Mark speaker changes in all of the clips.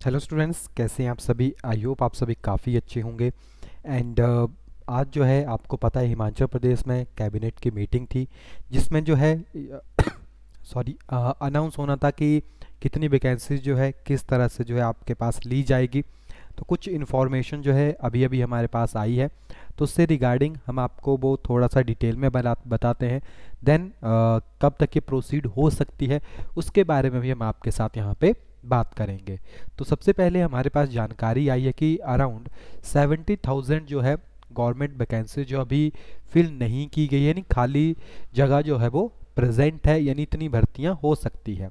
Speaker 1: Hello students, कैसे हैं आप सभी। आई होप आप सभी काफ़ी अच्छे होंगे। एंड आज जो है आपको पता है हिमाचल प्रदेश में कैबिनेट की मीटिंग थी जिसमें जो है सॉरी अनाउंस होना था कि कितनी वैकेंसीज जो है किस तरह से जो है आपके पास ली जाएगी। तो कुछ इन्फॉर्मेशन जो है अभी अभी हमारे पास आई है, तो उससे रिगार्डिंग हम आपको वो थोड़ा सा डिटेल में बताते हैं। देन कब तक ये प्रोसीड हो सकती है उसके बारे में भी हम आपके साथ यहाँ पे बात करेंगे। तो सबसे पहले हमारे पास जानकारी आई है कि अराउंड 70,000 जो है गवर्नमेंट वैकेंसी जो अभी फिल नहीं की गई है, यानी खाली जगह जो है वो प्रेजेंट है, यानी इतनी भर्तियां हो सकती है।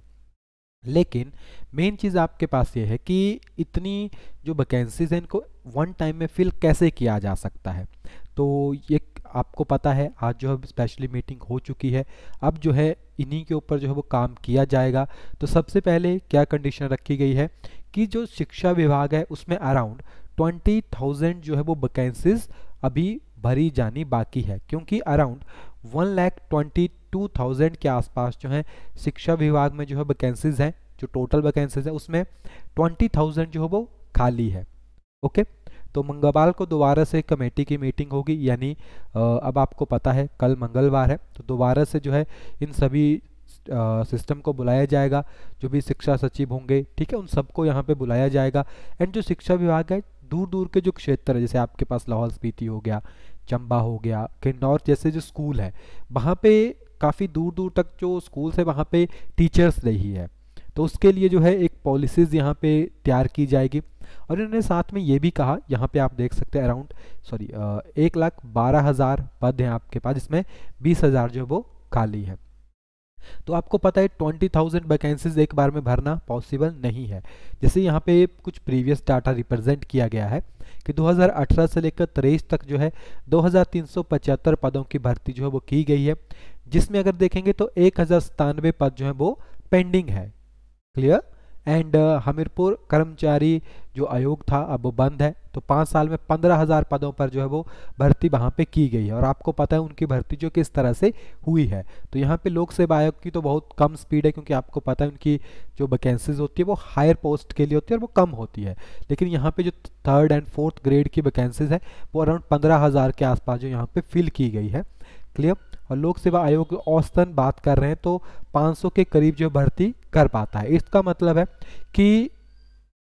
Speaker 1: लेकिन मेन चीज़ आपके पास ये है कि इतनी जो वैकेंसीज हैं इनको वन टाइम में फिल कैसे किया जा सकता है। तो ये आपको पता है आज जो है स्पेशली मीटिंग हो चुकी है, अब जो है इन्हीं के ऊपर जो है वो काम किया जाएगा। तो सबसे पहले क्या कंडीशन रखी गई है कि जो शिक्षा विभाग है उसमें अराउंड 20,000 जो है वो वैकेंसीज अभी भरी जानी बाकी है, क्योंकि अराउंड 1,22,000 के आसपास जो है शिक्षा विभाग में जो है वैकेंसीज हैं। जो टोटल वैकेंसीज है उसमें 20,000 जो है वो खाली है। ओके, तो मंगलवार को दोबारा से कमेटी की मीटिंग होगी, यानी अब आपको पता है कल मंगलवार है, तो दोबारा से जो है इन सभी सिस्टम को बुलाया जाएगा। जो भी शिक्षा सचिव होंगे, ठीक है, उन सबको यहाँ पे बुलाया जाएगा। एंड जो शिक्षा विभाग है दूर दूर के जो क्षेत्र है, जैसे आपके पास लाहौल स्पीति हो गया, चंबा हो गया, किन्नौर जैसे जो स्कूल है वहाँ पे काफ़ी दूर दूर तक जो स्कूल है वहाँ पे टीचर्स नहीं है। तो उसके लिए जो है एक पॉलिसीज़ यहाँ पे तैयार की जाएगी। और इन्होंने साथ में ये भी कहा, यहाँ पे आप देख सकते हैं अराउंड 1,12,000 पद हैं आपके पास, जिसमें 20,000 जो है वो खाली है। तो आपको पता है 20,000 वैकेंसीज एक बार में भरना पॉसिबल नहीं है। जैसे यहाँ पे कुछ प्रीवियस डाटा रिप्रेजेंट किया गया है कि 2018 से लेकर 23 तक जो है 2,375 पदों की भर्ती जो है वो की गई है, जिसमें अगर देखेंगे तो 1,097 पद जो है वो पेंडिंग है। क्लियर। एंड हमीरपुर कर्मचारी जो आयोग था अब वो बंद है, तो 5 साल में 15,000 पदों पर जो है वो भर्ती वहाँ पे की गई है। और आपको पता है उनकी भर्ती जो किस तरह से हुई है। तो यहाँ पे लोक सेवा आयोग की तो बहुत कम स्पीड है, क्योंकि आपको पता है उनकी जो वैकेंसीज होती है वो हायर पोस्ट के लिए होती है और वो कम होती है। लेकिन यहाँ पे जो 3rd एंड 4th ग्रेड की वैकेंसीज है वो अराउंड 15,000 के आसपास जो यहाँ पे फिल की गई है। क्लियर। और लोक सेवा आयोग औसतन बात कर रहे हैं तो 500 के करीब जो भर्ती कर पाता है। इसका मतलब है कि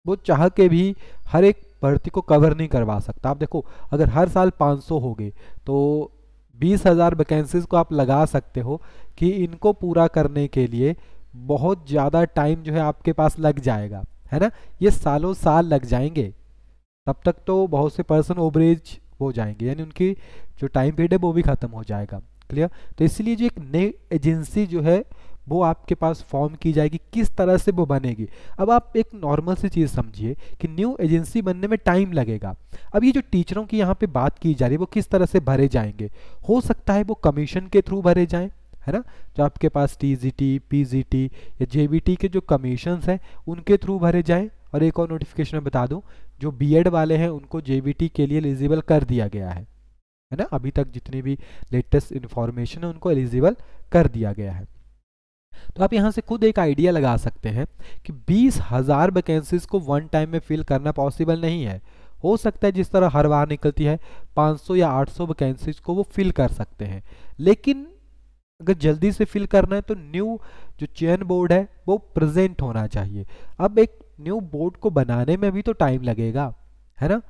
Speaker 1: वो चाह के भी हर एक भर्ती को कवर नहीं करवा सकता। आप देखो, अगर हर साल 500 हो गए तो 20,000 वैकेंसीज को आप लगा सकते हो कि इनको पूरा करने के लिए बहुत ज़्यादा टाइम जो है आपके पास लग जाएगा, है ना। ये सालों साल लग जाएंगे, तब तक तो बहुत से पर्सन ओवरेज हो जाएंगे, यानी उनकी जो टाइम पीरियड है वो भी ख़त्म हो जाएगा। क्लियर। तो इसलिए जो एक नई एजेंसी जो है वो आपके पास फॉर्म की जाएगी, किस तरह से वो बनेगी। अब आप एक नॉर्मल सी चीज़ समझिए कि न्यू एजेंसी बनने में टाइम लगेगा। अब ये जो टीचरों की यहाँ पे बात की जा रही है वो किस तरह से भरे जाएंगे, हो सकता है वो कमीशन के थ्रू भरे जाएं, है ना। जो आपके पास टीजीटी, पीजीटी या जेबीटी के जो कमीशंस हैं उनके थ्रू भरे जाएं। और एक और नोटिफिकेशन में बता दूं, जो बीएड वाले हैं उनको जेबीटी के लिए एलिजिबल कर दिया गया है ना। अभी तक जितनी भी लेटेस्ट इन्फॉर्मेशन है उनको एलिजिबल कर दिया गया है। तो आप यहाँ से खुद एक आइडिया लगा सकते हैं कि 20,000 वैकेंसीज को वन टाइम में फिल करना पॉसिबल नहीं है। हो सकता है जिस तरह हर बार निकलती है 500 या 800 वैकेंसीज को वो फिल कर सकते हैं, लेकिन अगर जल्दी से फिल करना है तो न्यू जो चयन बोर्ड है वो प्रेजेंट होना चाहिए। अब एक न्यू बोर्ड को बनाने में भी तो टाइम लगेगा, है ना।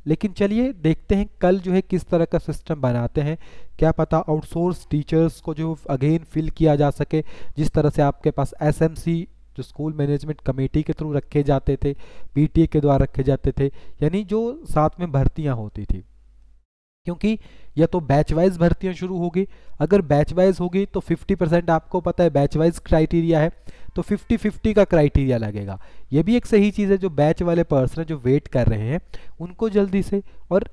Speaker 1: लेकिन चलिए देखते हैं कल जो है किस तरह का सिस्टम बनाते हैं। क्या पता आउटसोर्स टीचर्स को जो अगेन फिल किया जा सके, जिस तरह से आपके पास एसएमसी जो स्कूल मैनेजमेंट कमेटी के थ्रू रखे जाते थे, पीटीए के द्वारा रखे जाते थे, यानी जो साथ में भर्तियां होती थी। क्योंकि या तो बैच वाइज भर्तियां शुरू होगी, अगर बैच वाइज होगी तो 50% आपको पता है बैच वाइज क्राइटेरिया है, तो 50-50 का क्राइटेरिया लगेगा। ये भी एक सही चीज़ है, जो बैच वाले पर्सन जो वेट कर रहे हैं उनको जल्दी से। और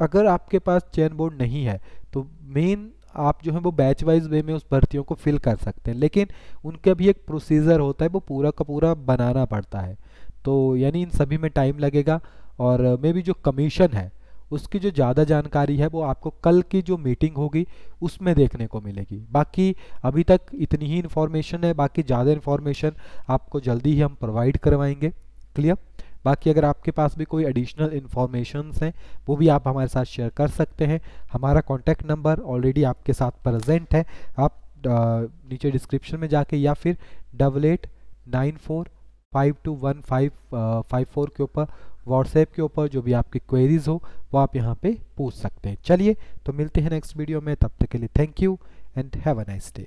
Speaker 1: अगर आपके पास चयन बोर्ड नहीं है तो मेन आप जो है वो बैच वाइज वे में उस भर्तियों को फिल कर सकते हैं, लेकिन उनका भी एक प्रोसीजर होता है, वो पूरा का पूरा बनाना पड़ता है। तो यानी इन सभी में टाइम लगेगा। और मे भी जो कमीशन है उसकी जो ज़्यादा जानकारी है वो आपको कल की जो मीटिंग होगी उसमें देखने को मिलेगी। बाकी अभी तक इतनी ही इन्फॉर्मेशन है, बाकी ज़्यादा इन्फॉर्मेशन आपको जल्दी ही हम प्रोवाइड करवाएंगे। क्लियर। बाकी अगर आपके पास भी कोई एडिशनल इन्फॉर्मेशंस हैं वो भी आप हमारे साथ शेयर कर सकते हैं। हमारा कॉन्टैक्ट नंबर ऑलरेडी आपके साथ प्रेजेंट है, आप नीचे डिस्क्रिप्शन में जाके या फिर 8894521554 के ऊपर व्हाट्सएप के ऊपर जो भी आपकी क्वेरीज हो वो आप यहाँ पे पूछ सकते हैं। चलिए तो मिलते हैं नेक्स्ट वीडियो में, तब तक के लिए thank you and have a nice day.